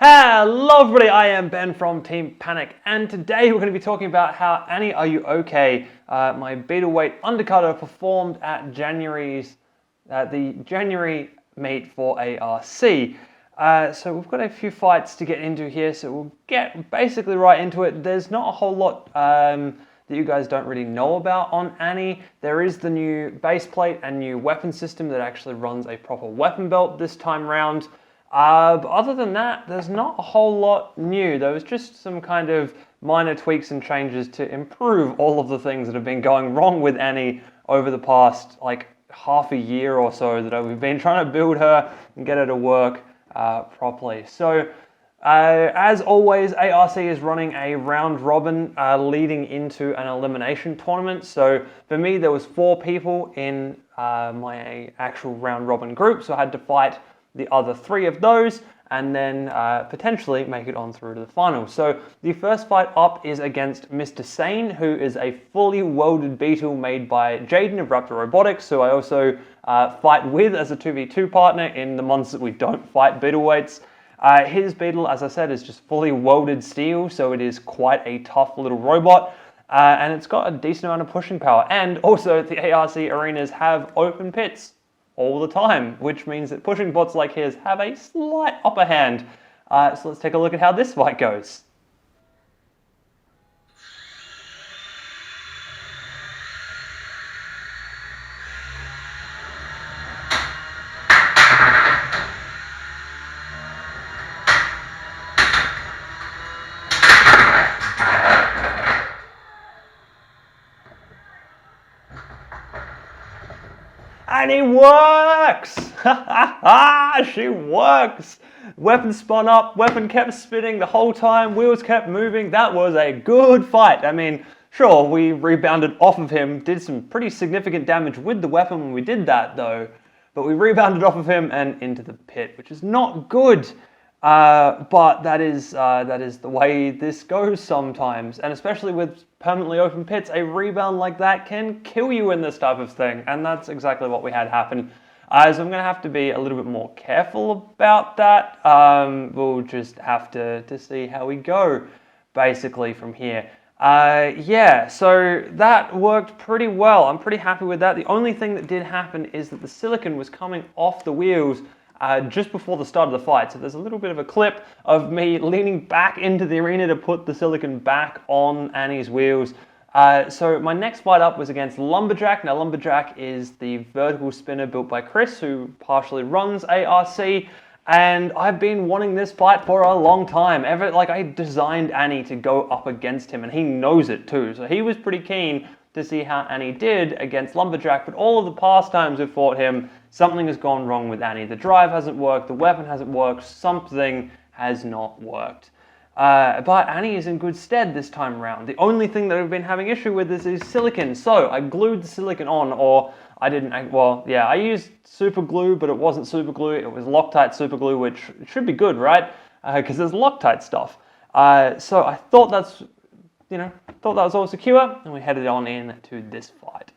Hello everybody, I am Ben from Team Panic, and today we're going to be talking about how Annie, Are You OK, my beatleweight undercutter, performed at the January meet for ARC. So we've got a few fights to get into here, so we'll get basically right into it. There's not a whole lot that you guys don't really know about on Annie. There is the new base plate and new weapon system that actually runs a proper weapon belt this time round. But other than that, there's not a whole lot new. There was just some kind of minor tweaks and changes to improve all of the things that have been going wrong with Annie over the past like half a year or so that we've been trying to build her and get her to work properly. So as always, ARC is running a round robin leading into an elimination tournament. So for me, there was 4 people in my actual round robin group, so I had to fight the other 3 of those, and then potentially make it on through to the final. So the first fight up is against Mr SANE, who is a fully welded beetle made by Jaden of Raptor Robotics, who I also fight with as a 2v2 partner in the months that we don't fight beetleweights. His beetle, as I said, is just fully welded steel, so it is quite a tough little robot. And it's got a decent amount of pushing power. And also the ARC arenas have open pits all the time, which means that pushing bots like his have a slight upper hand. So let's take a look at how this fight goes. And it works! She works! Weapon spun up, weapon kept spinning the whole time, wheels kept moving. That was a good fight. I mean, sure, we rebounded off of him, did some pretty significant damage with the weapon when we did that though, but we rebounded off of him and into the pit, which is not good. But that is the way this goes sometimes, and especially with permanently open pits, a rebound like that can kill you in this type of thing, and that's exactly what we had happen. So I'm going to have to be a little bit more careful about that. We'll just have to see how we go, basically, from here. Yeah, so that worked pretty well. I'm pretty happy with that. The only thing that did happen is that the silicon was coming off the wheels just before the start of the fight. So there's a little bit of a clip of me leaning back into the arena to put the silicon back on Annie's wheels. So my next fight up was against Lumberjack. Now Lumberjack is the vertical spinner built by Chris, who partially runs ARC. And I've been wanting this fight for a long time. I designed Annie to go up against him, and he knows it too. So he was pretty keen to see how Annie did against Lumberjack, but all of the past times we've fought him, something has gone wrong with Annie. The drive hasn't worked, the weapon hasn't worked, something has not worked. But Annie is in good stead this time around. The only thing that I've been having issue with is silicon. So I glued the silicon on, or I didn't, well, yeah, I used super glue, but it wasn't super glue, it was Loctite super glue, which should be good, right? Because there's Loctite stuff. So I thought that was all secure, and we headed on in to this fight.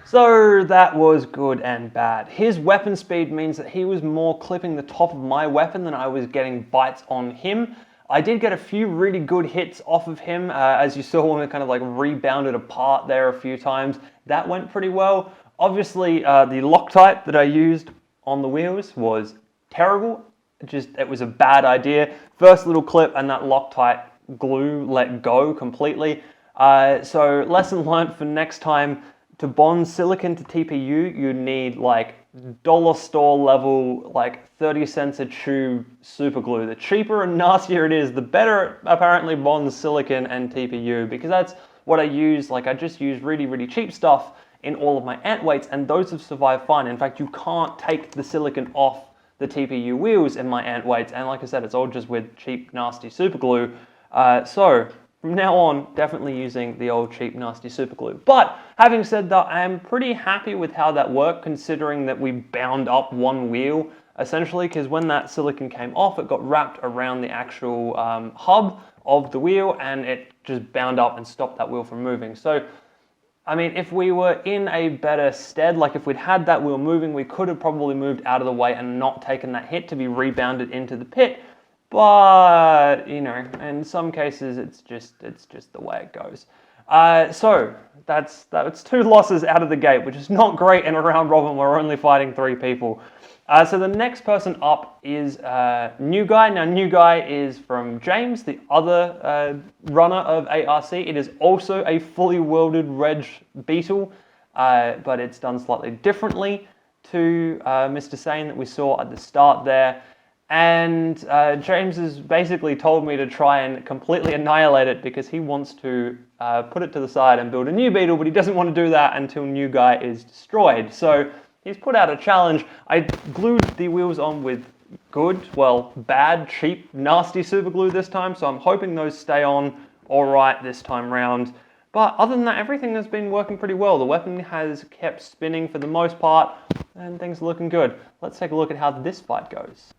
So that was good and bad. His weapon speed means that he was more clipping the top of my weapon than I was getting bites on him. I did get a few really good hits off of him, as you saw when we kind of like rebounded apart there a few times. That went pretty well. Obviously, the Loctite that I used on the wheels was terrible. It was a bad idea. First little clip and that Loctite glue let go completely. So lesson learned for next time. to bond silicon to TPU, you need like dollar store level, like 30 cents a tube super glue. The cheaper and nastier it is, the better it apparently bonds silicon and TPU, because that's what I use. Like, I just use really, really cheap stuff in all of my ant weights, and those have survived fine. In fact, you can't take the silicon off the TPU wheels in my ant weights, and like I said, it's all just with cheap, nasty super glue. So from now on, definitely using the old cheap, nasty super glue. But having said that, I am pretty happy with how that worked, considering that we bound up one wheel, essentially, because when that silicon came off, it got wrapped around the actual hub of the wheel, and it just bound up and stopped that wheel from moving. So, I mean, if we were in a better stead, like if we'd had that wheel moving, we could have probably moved out of the way and not taken that hit to be rebounded into the pit. But, you know, in some cases, it's just the way it goes. So that's 2 losses out of the gate, which is not great in a round robin. We're only fighting 3 people. So the next person up is New Guy. Now, New Guy is from James, the other runner of ARC. It is also a fully welded reg beetle, but it's done slightly differently to Mr Sane that we saw at the start there. And James has basically told me to try and completely annihilate it, because he wants to put it to the side and build a new beetle, but he doesn't want to do that until New Guy is destroyed. So he's put out a challenge. I glued the wheels on with good, well, bad, cheap, nasty super glue this time, so I'm hoping those stay on all right this time round. But other than that, everything has been working pretty well. The weapon has kept spinning for the most part, and things are looking good. Let's take a look at how this fight goes.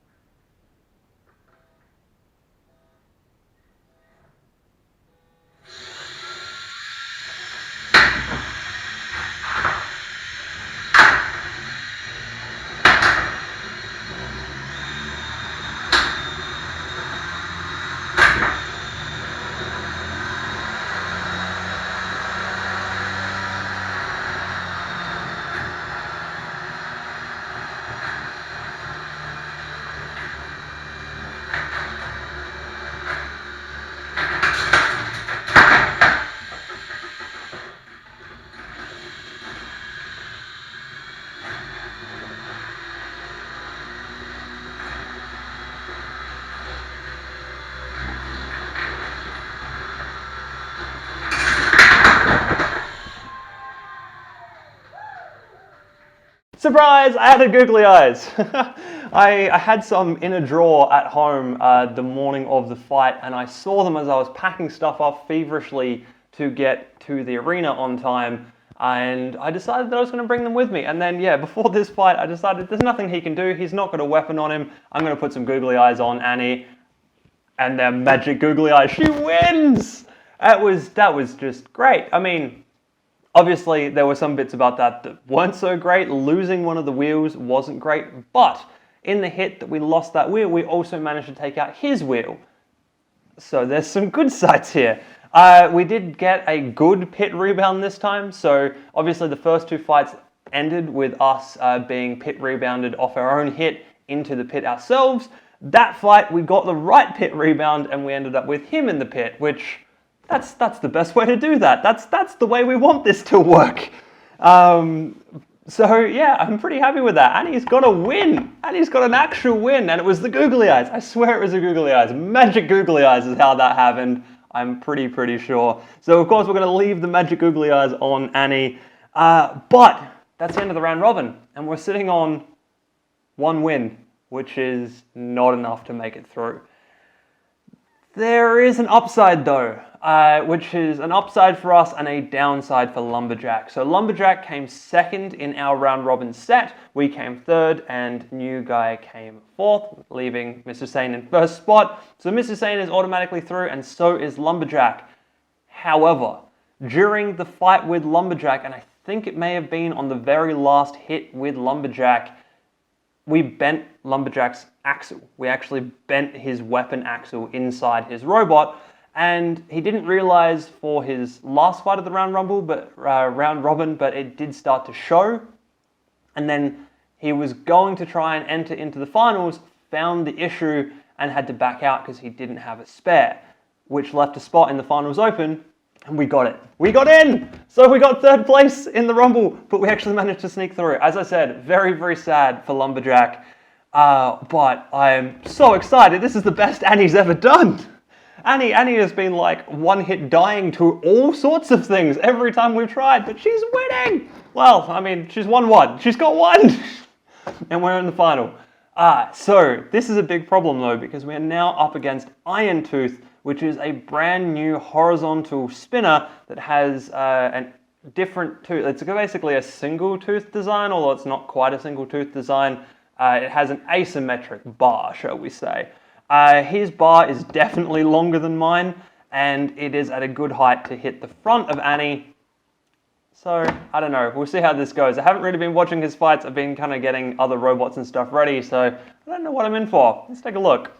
Surprise! I added googly eyes! I had some in a drawer at home the morning of the fight, and I saw them as I was packing stuff up feverishly to get to the arena on time, and I decided that I was going to bring them with me. And then, yeah, before this fight, I decided there's nothing he can do. He's not got a weapon on him. I'm going to put some googly eyes on Annie, and they're magic googly eyes. She wins! That was just great. I mean, obviously, there were some bits about that weren't so great. Losing one of the wheels wasn't great, but in the hit that we lost that wheel, we also managed to take out his wheel. So there's some good sides here. We did get a good pit rebound this time, so obviously the first 2 fights ended with us being pit rebounded off our own hit into the pit ourselves. That fight, we got the right pit rebound, and we ended up with him in the pit, which... That's the best way to do that. That's the way we want this to work. So yeah, I'm pretty happy with that. Annie's got a win. Annie's got an actual win, and it was the googly eyes. I swear it was the googly eyes. Magic googly eyes is how that happened. I'm pretty sure. So of course we're going to leave the magic googly eyes on Annie. But that's the end of the round robin, and we're sitting on 1 win, which is not enough to make it through. There is an upside though, which is an upside for us and a downside for Lumberjack. So Lumberjack came 2nd in our round robin set, we came 3rd, and New Guy came 4th, leaving Mr Sane in 1st spot. So Mr Sane is automatically through, and so is Lumberjack. However, during the fight with Lumberjack, and I think it may have been on the very last hit with Lumberjack, we bent Lumberjack's axle. We actually bent his weapon axle inside his robot, and he didn't realize for his last fight of the round robin, but it did start to show. And then he was going to try and enter into the finals, found the issue, and had to back out because he didn't have a spare, which left a spot in the finals open And we got it. We got in! So we got 3rd place in the Rumble, but we actually managed to sneak through. As I said, very, very sad for Lumberjack. But I am so excited. This is the best Annie's ever done. Annie has been like one hit dying to all sorts of things every time we've tried, but she's winning! Well, I mean, she's won one. She's got one! And we're in the final. So this is a big problem though, because we are now up against IronTooth, which is a brand new horizontal spinner that has a different tooth. It's basically a single tooth design, although it's not quite a single tooth design. It has an asymmetric bar, shall we say. His bar is definitely longer than mine, and it is at a good height to hit the front of Annie. So, I don't know, we'll see how this goes. I haven't really been watching his fights. I've been kind of getting other robots and stuff ready, so I don't know what I'm in for. Let's take a look.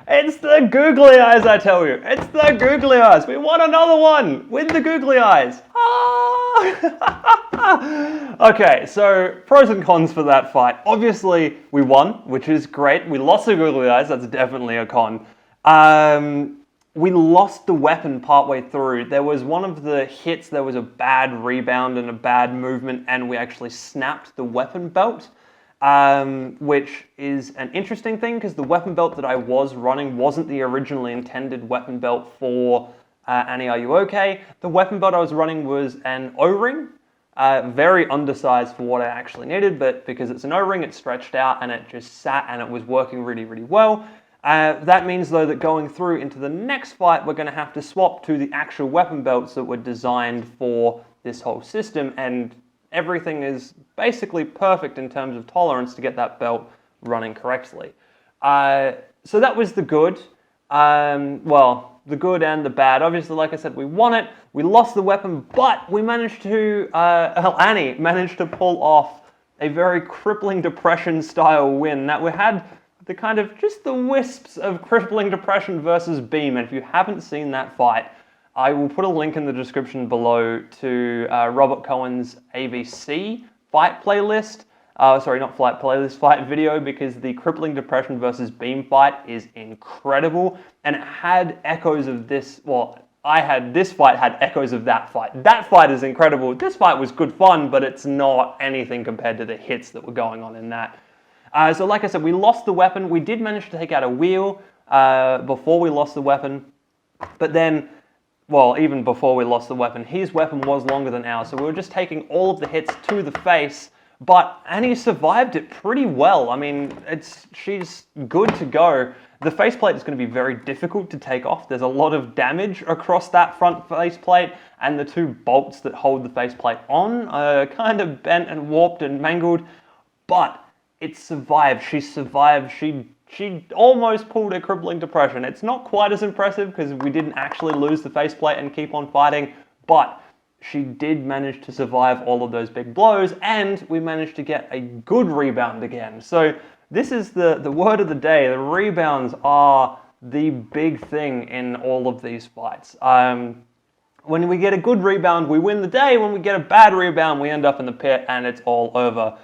It's the googly eyes, I tell you. It's the googly eyes. We won another one with the googly eyes. Ah! Okay, so pros and cons for that fight. Obviously, we won, which is great. We lost the googly eyes. That's definitely a con. We lost the weapon partway through. There was one of the hits, there was a bad rebound and a bad movement, and we actually snapped the weapon belt. Which is an interesting thing because the weapon belt that I was running wasn't the originally intended weapon belt for AnnieRUOK. The weapon belt I was running was an O-ring, very undersized for what I actually needed, but because it's an O-ring, it stretched out and it just sat and it was working really, really well. That means though that going through into the next fight, we're going to have to swap to the actual weapon belts that were designed for this whole system, and everything is basically perfect in terms of tolerance to get that belt running correctly. So that was the good. Well, the good and the bad. Obviously, like I said, we won it. We lost the weapon, but we managed to, Annie managed to pull off a very crippling depression style win. That we had the kind of just the wisps of crippling depression versus beam. And if you haven't seen that fight, I will put a link in the description below to Robert Cohen's AVC fight playlist. Sorry, not fight playlist, fight video, because the crippling depression versus beam fight is incredible. And it had echoes of this, well, this fight had echoes of that fight. That fight is incredible. This fight was good fun, but it's not anything compared to the hits that were going on in that. So like I said, we lost the weapon. We did manage to take out a wheel before we lost the weapon. But then, well, even before we lost the weapon, his weapon was longer than ours. So we were just taking all of the hits to the face. But Annie survived it pretty well. I mean, she's good to go. The faceplate is going to be very difficult to take off. There's a lot of damage across that front faceplate, and the two bolts that hold the faceplate on are kind of bent and warped and mangled. But it survived. She survived. She almost pulled a crippling depression. It's not quite as impressive because we didn't actually lose the faceplate and keep on fighting, but she did manage to survive all of those big blows, and we managed to get a good rebound again. So this is the word of the day. The rebounds are the big thing in all of these fights. When we get a good rebound, we win the day. When we get a bad rebound, we end up in the pit and it's all over.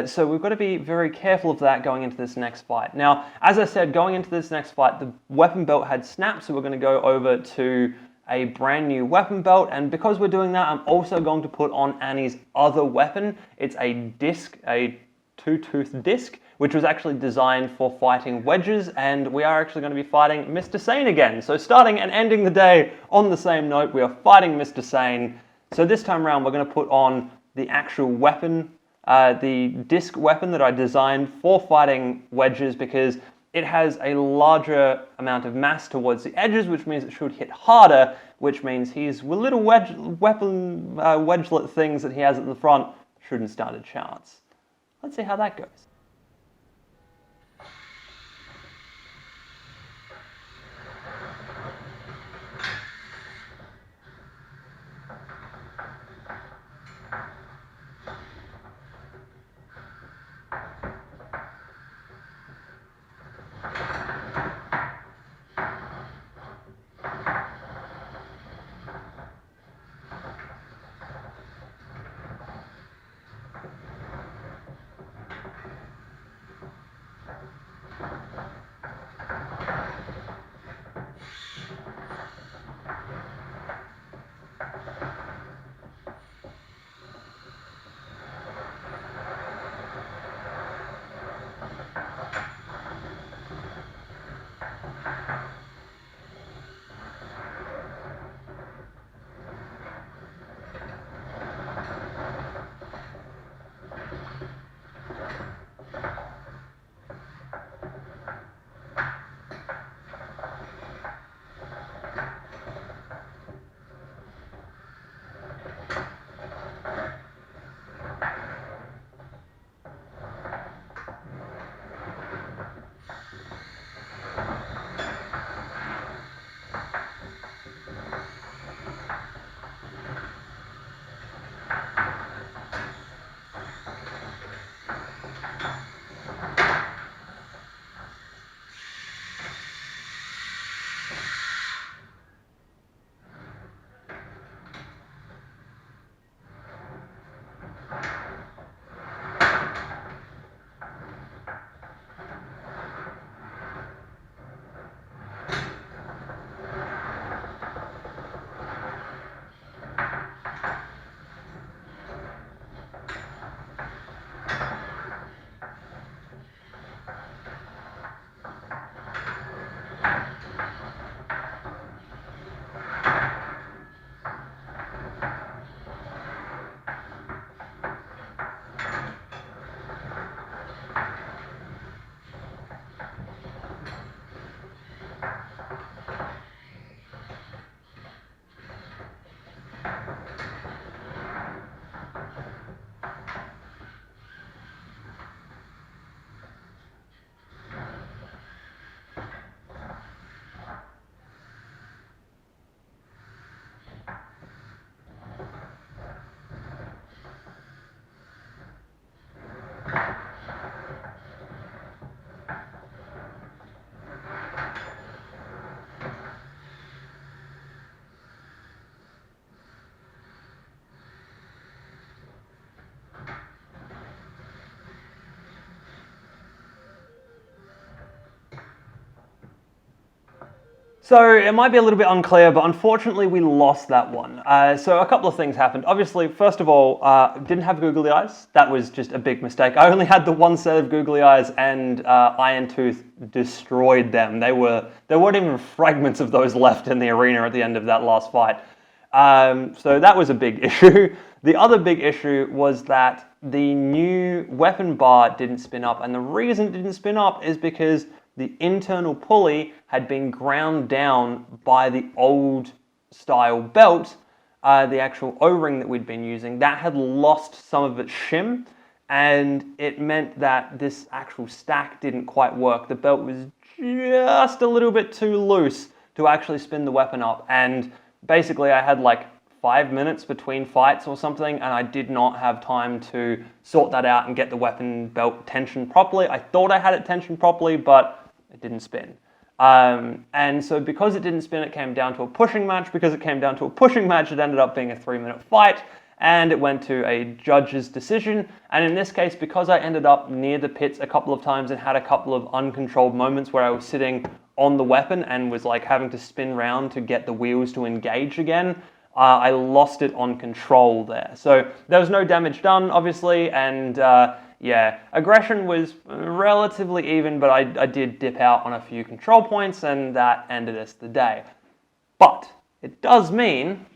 So we've got to be very careful of that going into this next fight. Now, as I said, going into this next fight, the weapon belt had snapped, so we're going to go over to a brand new weapon belt. And because we're doing that, I'm also going to put on Annie's other weapon. It's a disc, a two-tooth disc, which was actually designed for fighting wedges, and we are actually going to be fighting Mr. Sane again. So starting and ending the day on the same note, we are fighting Mr. Sane. So this time around, we're going to put on the actual weapon, the disc weapon that I designed for fighting wedges, because it has a larger amount of mass towards the edges, which means it should hit harder, which means his little wedgelet things that he has at the front shouldn't stand a chance. Let's see how that goes. So it might be a little bit unclear, but unfortunately we lost that one. So a couple of things happened. Obviously, first of all, didn't have googly eyes. That was just a big mistake. I only had the one set of googly eyes, and IronTooth destroyed them. There weren't even fragments of those left in the arena at the end of that last fight. So that was a big issue. The other big issue was that the new weapon bar didn't spin up, and the reason it didn't spin up is because the internal pulley had been ground down by the old style belt, the actual O-ring that we'd been using. That had lost some of its shim, and it meant that this actual stack didn't quite work. The belt was just a little bit too loose to actually spin the weapon up, and basically I had like 5 minutes between fights or something, and I did not have time to sort that out and get the weapon belt tensioned properly. I thought I had it tensioned properly, but it didn't spin. And so because it didn't spin, it came down to a pushing match. Because it came down to a pushing match, it ended up being a 3-minute fight, and it went to a judge's decision. And in this case, because I ended up near the pits a couple of times and had a couple of uncontrolled moments where I was sitting on the weapon and was like having to spin round to get the wheels to engage again, I lost it on control there. So there was no damage done, obviously, and yeah, aggression was relatively even, but I did dip out on a few control points, and that ended us the day. But it does mean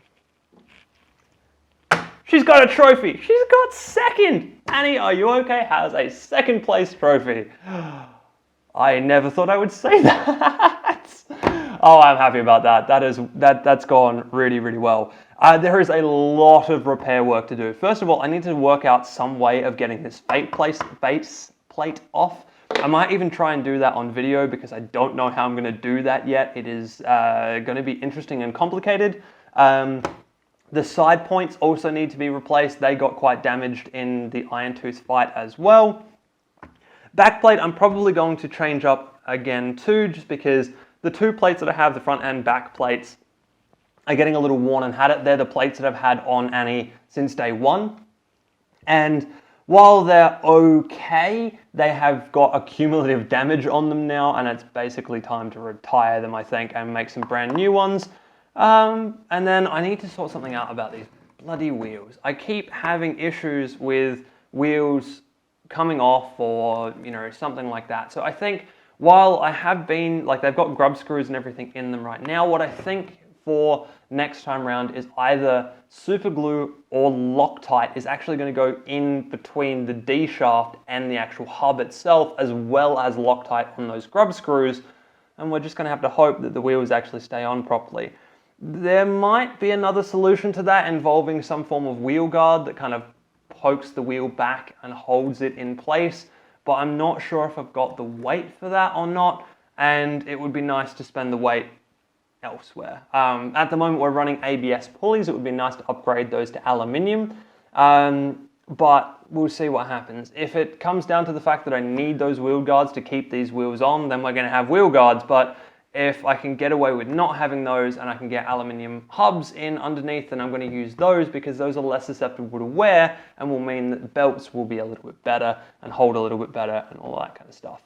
she's got a trophy. She's got second. Annie, are you okay? Has a second place trophy. I never thought I would say that. Oh, I'm happy about that. That's gone really, really well. There is a lot of repair work to do. First of all, I need to work out some way of getting this base plate off. I might even try and do that on video because I don't know how I'm going to do that yet. It is going to be interesting and complicated. The side points also need to be replaced. They got quite damaged in the IronTooth fight as well. Backplate, I'm probably going to change up again too, just because the two plates that I have, the front and back plates, are getting a little worn and had it. They're the plates that I've had on Annie since day one. And while they're okay, they have got accumulative damage on them now, and it's basically time to retire them, I think, and make some brand new ones. And then I need to sort something out about these bloody wheels. I keep having issues with wheels coming off or, you know, something like that. So I think while I have been, like, they've got grub screws and everything in them right now, what I think for next time around is either super glue or Loctite is actually going to go in between the D shaft and the actual hub itself, as well as Loctite on those grub screws. And we're just going to have to hope that the wheels actually stay on properly. There might be another solution to that involving some form of wheel guard that kind of pokes the wheel back and holds it in place, but I'm not sure if I've got the weight for that or not, and it would be nice to spend the weight elsewhere. At the moment we're running ABS pulleys. It would be nice to upgrade those to aluminium, but we'll see what happens. If it comes down to the fact that I need those wheel guards to keep these wheels on, then we're going to have wheel guards. But if I can get away with not having those and I can get aluminium hubs in underneath, then I'm going to use those because those are less susceptible to wear and will mean that the belts will be a little bit better and hold a little bit better and all that kind of stuff.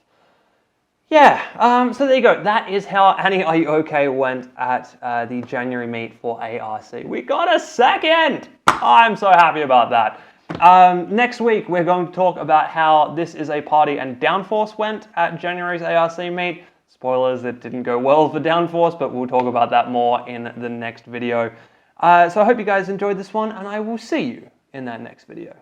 Yeah, so there you go. That is how Annie, Are You Okay went at the January meet for ARC. We got a second! I'm so happy about that. Next week, we're going to talk about how This Is a Party and Downforce went at January's ARC meet. Spoilers, it didn't go well for Downforce, but we'll talk about that more in the next video. So I hope you guys enjoyed this one, and I will see you in that next video.